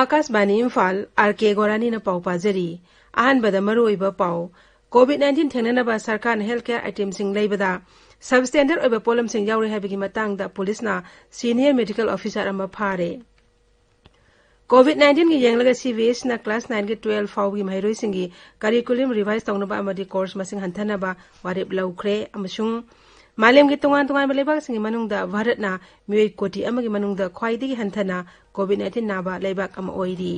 Akashvani Imphal R K गोरानी न पाउ पाजरी अहनबद मरुइबा पाउ कोविड-19 थेंगनबा सरकार हेल्थ केयर आइटम सिंग लेबदा सब स्टैंडर्ड ओइबा पोलम सिंग यावरे हाबिगी मतंगदा पुलिसना सीनियर मेडिकल ऑफिसर अमा फारे कोविड-19 की येंगलगा सीवीएस ना क्लास 9 के 12 फाउगी महरोई सिंगी करिकुलम रिवाइज तौनबा अमदी कोर्स मसिंग हंथनबा वारेब लौख्रे अमसुंग मालेम की तोंगान तोंगान लेबाक सिंगी मनुंगदा भारतना मियोय कोटी अमगी मनुंगदा ख्वाइदिगी हंथना कोविड-19 नाबा लेबाक अमा ओइरी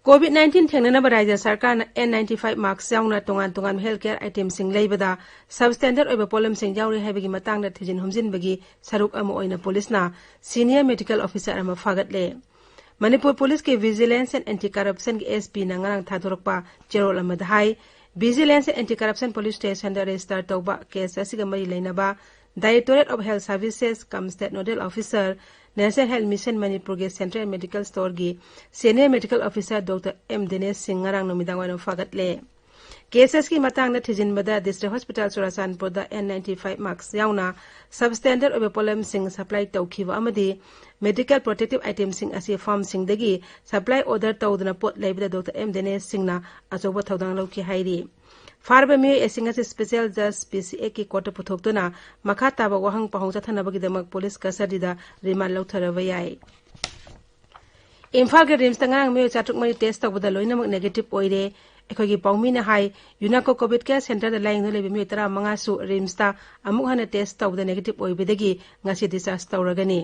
कोविड-19 थेंगनबा राज्य सरकार N95 मार्क्स यावना तोंगान तोंगान हेल्थ केयर आइटम सिंग लेबदा सब स्टैंडर्ड ओइबा पोलम सिंग यावरे हाबिगी मतंगदा थिजिन हुमजिनबगी सरुक अमा ओइना पुलिसना सीनियर मेडिकल ऑफिसर अमा फागतले मणिपुर पुलिस के विजिलेंस एंड एंटी करप्शन के एसपी ना ngarang थादोरकपा चेरोल अमदा हाई vigilance and anti corruption police station दा रजिस्टर तौबा केस असिगा मरी लेनबा directorate of health services cum state nodal officer national health mission Manipur के सेंट्रल मेडिकल स्टोर की senior medical officer doctor M Dinesh Singh ngarang नुमिदांग वाइनो फागतले केसेस की मतंगदा थिजिनबदा डिस्ट्रिक्ट हॉस्पिटल चुराचानपुर दा N95 मार्क्स यावना सब स्टैंडर्ड ओइबा पोलम सिंग सप्लाई तौखिबा अमदी मेडिकल प्रोटेक्टिव आइटम सिंग असी फार्म सिंग दगी सप्लाई ऑर्डर तौदना पोट लेबदा डॉक्टर एम दिनेश सिंह ना अचौबा थौदांग लौखि हाइरी फारबा मियोय एसिंग असी स्पेशल जज PCA की कोर्ट पुथोक्तुना मखा ताबा वहंग पहुंग चथनबगीदमक पुलिस कसरदीदा रिमांड लौथरबा याय इम्फाल के रिम्स तंगांग मियोय चाटुक मरी टेस्ट तौबदा लोइनमक नेगेटिव ओइरे एखोगी पाउमीना हाई यूनाको कोविड केयर सेंटर दा लाइंग लेबे मियोय 15 सु रिम्स ता अमुक हना टेस्ट तौबदा नेगेटिव ओइबेदगी ngasi डिस्चार्ज तौरगनी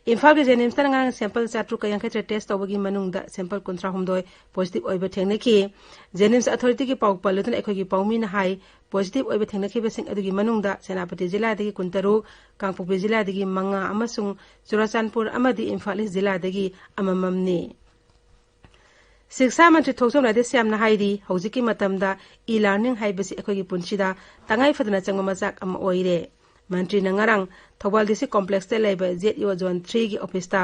इम्फाल के जेनिम्स तंगांग सैंपल चाटुक यांखे टेस्ट तौबगी मनुंगदा सैंपल 13 पॉजिटिव ओइबे थेंगनेखि जेनिम्स अथॉरिटी की पाउ पल्लुतन एखोगी पाउमीना हाई पॉजिटिव ओइबे थेंगनेखिबसिंग अदुगी मनुंगदा सेनापति जिला दगी कुंतरु कांगपोपी जिला दगी मंगा अमसुंग चुराचानपुर अमदी इम्फाल जिला दगी अमममनी शिक्षा मंत्री थोक्सोम राधेश्यामना हाइरी हौजिकी मतमदा ई लर्निंग हाइबसी एखोगी पुंसिदा तंगाई फदना चंगमा मजाक अमा ओइरे मंत्री नंगारंग थौबाल डिस्ट्रिक्ट कॉम्प्लेक्स लेबे ZEO जोन 3 की ऑफिसता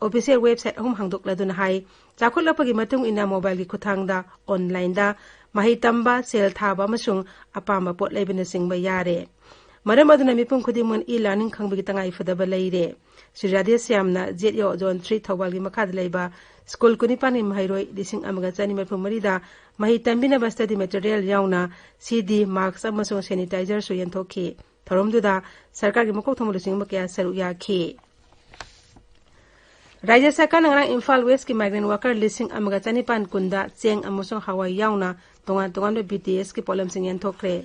ऑफिशियल वेबसाइट अहुम हांगदोकलदुना हाई चाखुलपगी मतुंग इना मोबाइल की खुथांगदा ऑनलाइन दा मही तंबा सेल थाबा अमसुंग अपामा पोट लेबेना सिंगबा यारे मरम अदुना मिपुंग खुदिमन ई लर्निंग खंगबगी तंगाई फदबा लेइरे श्री राधेश्यामना ZEO जोन 3 थौबाल की मखाद लेबा स्कूल कुनिपानी महैरोई लिसिंग अमगा चानी मरफु मरीदा मही तंबिना बस्टडी मटेरियल यावना CD मास्क अमसुंग सैनिटाइजर सु यंथोखि थरोमदुदा सरकार की मकोक थमलुसिंग मकया सरु याखि राज्य सरकार ngarang इम्फाल वेस्ट की माइग्रेंट वर्कर लिसिंग अमगा चानीपान कुंदा चेंग अमसुंग हवाई यावना तोंगान तोंगान BTS की पोलम सिंग यंथोखरे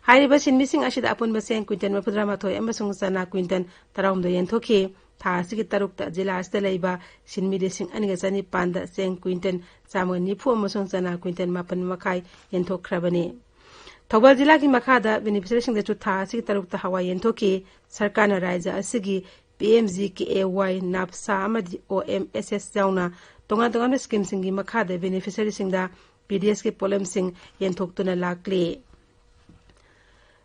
हाइरिबा सिनमिसिंग असिदा अपुनबा सेंग क्विंटल मफुद्रामाथोय अमसुंग चना क्विंटल 13 यंथोखि था असिगी तरुकता जिला असिदा लेबा सिनमि लिसिंग अनिगा चानीपान दा चेंग क्विंटल 190 अमसुंग चना क्विंटल 9 मखाई यंथोखरबनी थौबाल जिला की मखादा बेनिफिशियरी था असिगी तरुकता हवाई यंथोखि सरकार राज्य असिगी PMGKAY नापसा अमदी OMSS जाउना तोंगा तोंगा स्कीम सिंगी मखादा बेनिफिशियरी सिंगदा PDS के पोलम सिंग यंथोक्तुना लाक्ले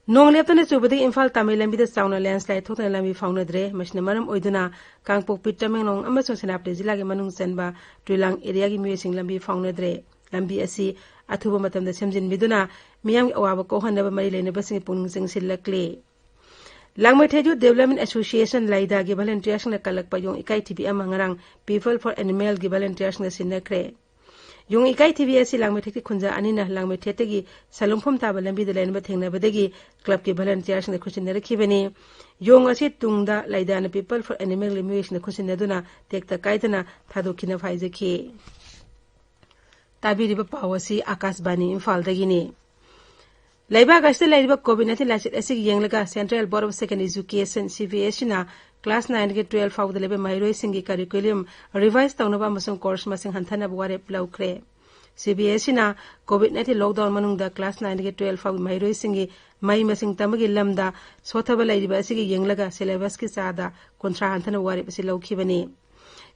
नोंग लेप्तने चुबदि इम्फाल तमिल लंबीदा चाउना लैंडस्लाइड थोक्तना लंबी फाउनद्रे मसिना मरम ओइदुना कांगपोकपी तमेंगलोंग अमसुंग सेनापति जिला के मनुंग चनबा ट्रिलांग एरिया की म्यूसिंग लंबी फाउनद्रे लंबी असी अथुबा मतमदा सेमजिनबिदुना मियाम अवाबा कोहनबा मरी लेनबसिंग पुंग सिंग सिलक्ले Langmaiteju Development Association laida gi volunteers na kalakpa yung ikai TV ama ngarang People for Animal gi volunteers na sinakre yung ikai TV asi langmaiteki khunja anina langmaitegi salumphom taba lambi de lain ba thengna badagi club ki volunteers na khusin rakhibani yung asi tungda laida na People for Animal limuis na khusin duna tekta kaitana thadokina faizeki tabiri ba pawasi akasbani imphal dagini Laiba gasta laiba COVID-19 lasit asig yenglaga Central Board of Secondary Education CBS na class 9 ke 12 faud lebe mairoi singi curriculum revise taunaba masung course masing hanthana buare plaukre CBS na COVID-19 lockdown manungda class 9 ke 12 faud mairoi singi mai masing tamagi lamda sothaba laiba asig yenglaga syllabus ki sada kontra hanthana buare pasi laukhibani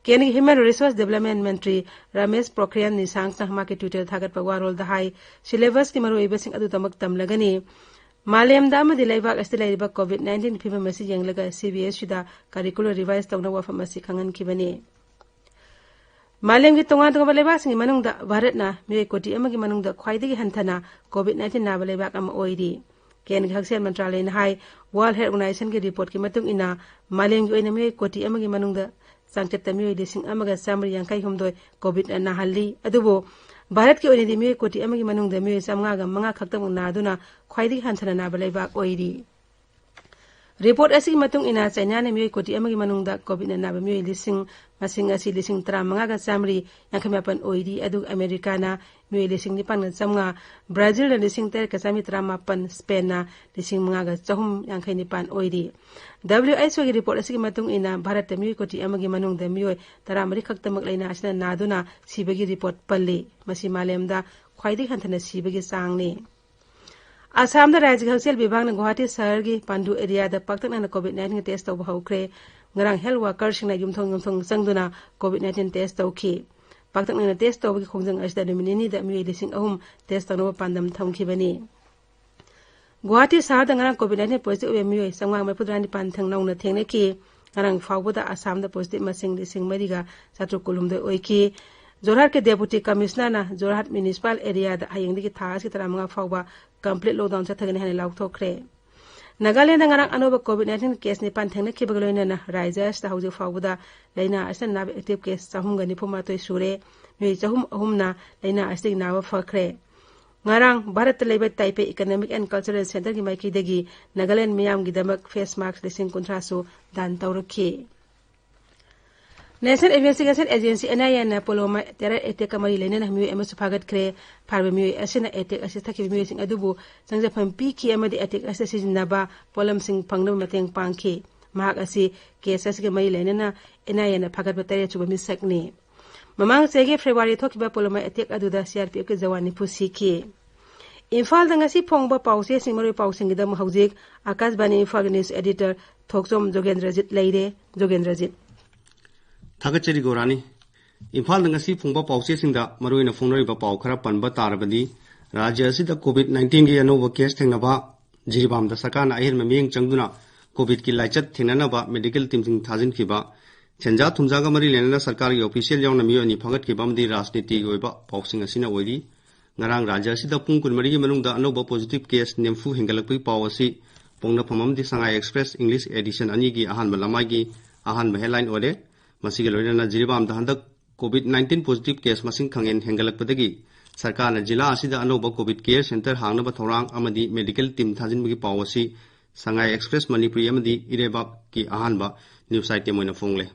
केंद्रीय human resource development मंत्री रमेश पोखरियाल निशांक सहमा के Twitter थागत पगवारोल दहाई syllabus की मरुइबसिंग अदु तमक तमलगनी मालेमदा मदि लेबाक अस्ति लेरिबा कोविड-19 फिबम मसि यंगलगा CBS सिदा करिकुलर रिवाइज तौना वफम मसि खंगन खिबनी मालेम की तोंगा तोंगा लेबाक सिंग मनुंगदा भारतना मियोय कोटी अमगी मनुंगदा ख्वाइदगी हंथना कोविड-19 नाबा लेबाक अम ओइरी केंद्र हक्सेल मंत्रालय ने हाई वर्ल्ड हेल्थ ऑर्गेनाइजेशन की रिपोर्ट की मतुंग इना मालेम की ओइना मियोय कोटी अमगी मनुंगदा सांचत्ता मियोय लिसिंग अमगा सामरी यांkai हुमदोय कोविड ना हल्ली अदुबो भारत की ओइना मियोय कोटी अमगी मनुंगदा मियोय सामगा मंगा खक्तम नादुना ख्वाइदगी हंथना नाबा लेबाक ओइरी रिपोर्ट असी मतुंग इना चाइना ने मियोय कोटी अमगी मनुंगदा कोविड नाबा मियोय लिसिंग मसिंग असी लिसिंग 35 गा सामरी यांखमापन ओइरी अदु अमेरिका ना मियोय लिसिंग 9 गा समगा ब्राजील ना लिसिंग 13 का सामी 35 स्पेन ना लिसिंग 5 गा चहुम यांखै निपान ओइरी WHO की रिपोर्ट असी मतुंग इना भारत मियोय कोटी अमगी मनुंगदा मियोय 13 खक्तमक लेना असना नादुना सिबगी रिपोर्ट पल्ली मसी मालेमदा ख्वाइदगी हंथना सिबगी सांगने आसाम राज्य हक्सेल विभाग ने गुवाहाटी शहर की पांडु एरिया पाक्तकना कोविड-19 test तौब हौख्रे ngarang health worker sing na yumthong sangduna covid-19 test tawki paktakna test tawgi khongjang asda numini da mi lising ahum test tawno pandam thamki bani guwahati sahar da ngarang covid-19 positive mi samgang mai pudrani pan thang nauna thengne ki ngarang fawboda asam da positive masing lising mariga satru kulum de oiki Jorhat के deputy commissioner ना Jorhat municipal area दा हायंग की थास की तरह मंगा फावबा complete lockdown से थगने हने लाउथोखरे Nagaland ngarang anoba covid-19 case ni pan thengna khibag loina na raijas ta hauju fawbuda leina asan na active case sahum ga ni phuma toy sure mi chahum ahum na leina astig nawa fakhre ngarang bharat leba taipe economic and cultural center ki maiki degi nagaland miyam gi damak face mask lising kontra so dan tawrakhi National Investigation Agency NIA na poloma terror attack kamari leina na miyo emas phagat kre pharba miyo asina attack ase thaki miyo sing adubu sangja phampi ki amadi attack ase sizinaba polam sing phangna mateng pangki mahak ase case ase ke mai leina na NIA na phagat batare chuba misakni mamang sege February thokiba poloma attack aduda CRPF ke jawani pusi ki Imphal da ngasi phongba pause singmari pausing gidam haujik Akashbani Imphal News Editor Thoksom Jogendrajit leire Jogendrajit Thagachari Gorani Imphal ngasi phungba pause singda maruina phungnari ba paw khara panba tarabadi rajya asida covid-19 gi anova case thengnaba jiribam da sakana ahir memeng changduna covid ki laichat thenana ba medical team sing thajin khiba chenja thumja ga mari lenana sarkar gi official yauna mi ani phagat ki bamdi rajniti gi oiba pawsing asina oiri ngarang rajya asida pung kun mari gi manungda anova positive case nemfu hengalakpi pawasi pongna phamam di Sangai Express English edition ani gi ahan malamai gi ahan headline ore Masigi loina jiribam da handak COVID-19 positive case masing khangen hengalakpadagi sarkar na jila asida anoba COVID care center hangnaba thorang amadi medical team thajinbagi pawasi Sangai Express Manipuri amadi Irebak ki ahanba news site moina fongle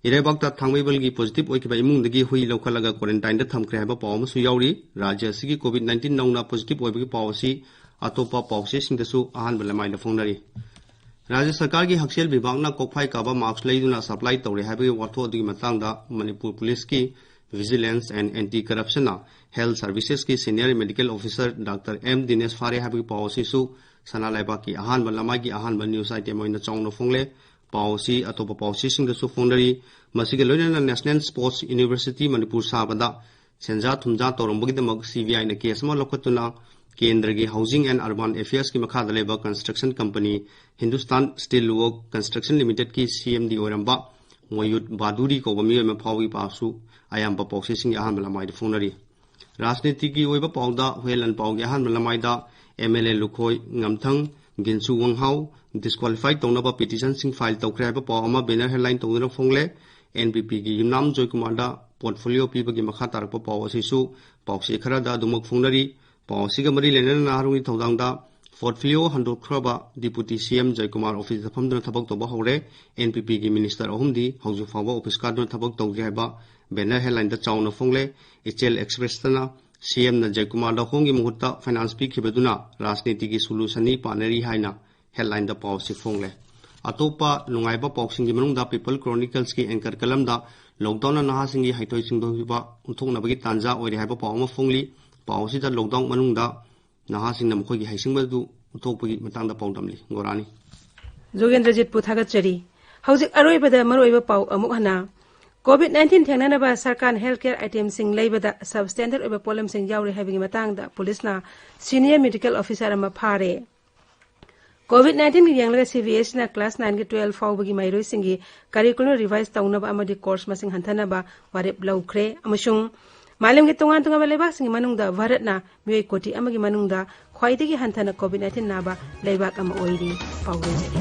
Irebak ta thangweibal gi positive oikiba imungdagi hui lokhalaga quarantine da thamkre haba pawmasu yauri rajya sigi COVID-19 nauna positive oibagi pawasi atopa pawse singdasu ahanba lamai da fongnari Rajya Sarkar ki Haksel Vibhag na kokphai kaba marks leiduna supply tawre habi watho di matangda Manipur Police ki Vigilance and Anti-Corruption na Health Services ki Senior Medical Officer Dr. M. Dinesh Fare habi policy su sanalaiba ki ahan balamai ki ahan ban news site moina chongno fongle policy atopa policy singda su fondari masige loina National Sports University Manipur sabada senja thumja torombagi damak CBI na case ma lokatuna Kendra ki Housing and Urban Affairs ki makhada leba construction company Hindustan Steel Work Construction Limited ki CMD oramba Moyut Baduri ko bamiyo me phawi pasu ayamba processing ahan malamai de phonari Rajniti ki oiba pawda hwelan pawgi ahan malamai da MLA Lukhoi Ngamthang Ginsu Wanghau disqualified tonaba petition sing file tawkre ba pawma banner headline tawna phongle NPP ki Yumnam Joykumar da portfolio piba ki makha tarakpa pawasi su pawse khara da dumak phonari Pawsiga mari lenan narungi thodangda portfolio handok khraba deputy CM Jaykumar office famduna thabak toba hore NPP ki minister ahumdi hauju fawa office kaduna thabak tawge haba banner headline da chawna fongle HL Express tana CM na Jaykumar da hongi muhutta finance pi khibaduna rajniti ki solution ni paneri haina headline da pawsi fongle atopa nungaiba pawsing gi manung da People Chronicles ki anchor kalam da lockdown na naha singi haitoi singdo hiba unthok nabagi tanja oire haba pawma fongli Pawsi da lockdown manungda naha singna mukhogi haisingbadu utopagi matangda pawdamli gorani Jogendrajit Puthagachari Haujik aroibada maroiba paw amuk hana COVID-19 thengnanaba sarkar healthcare item sing leibada substandard oiba problem sing yauri habigi matangda police na senior medical officer ama phare COVID-19 की यंगलगा CBSE ना class 9 के 12 फाउबगी माइरोई सिंगी curriculum revise तौनबा अमदी course मसिंग हंथनबा वारेप लौख्रे अमसुंग मालम के तोंगान तोंगा लेबाक सिंगी मनुंगदा भारतना मियोय कोटी अमगी मनुंगदा ख्वाइदगी हंथना COVID-19 नाबा लेबाक अम ओइरी पाउरे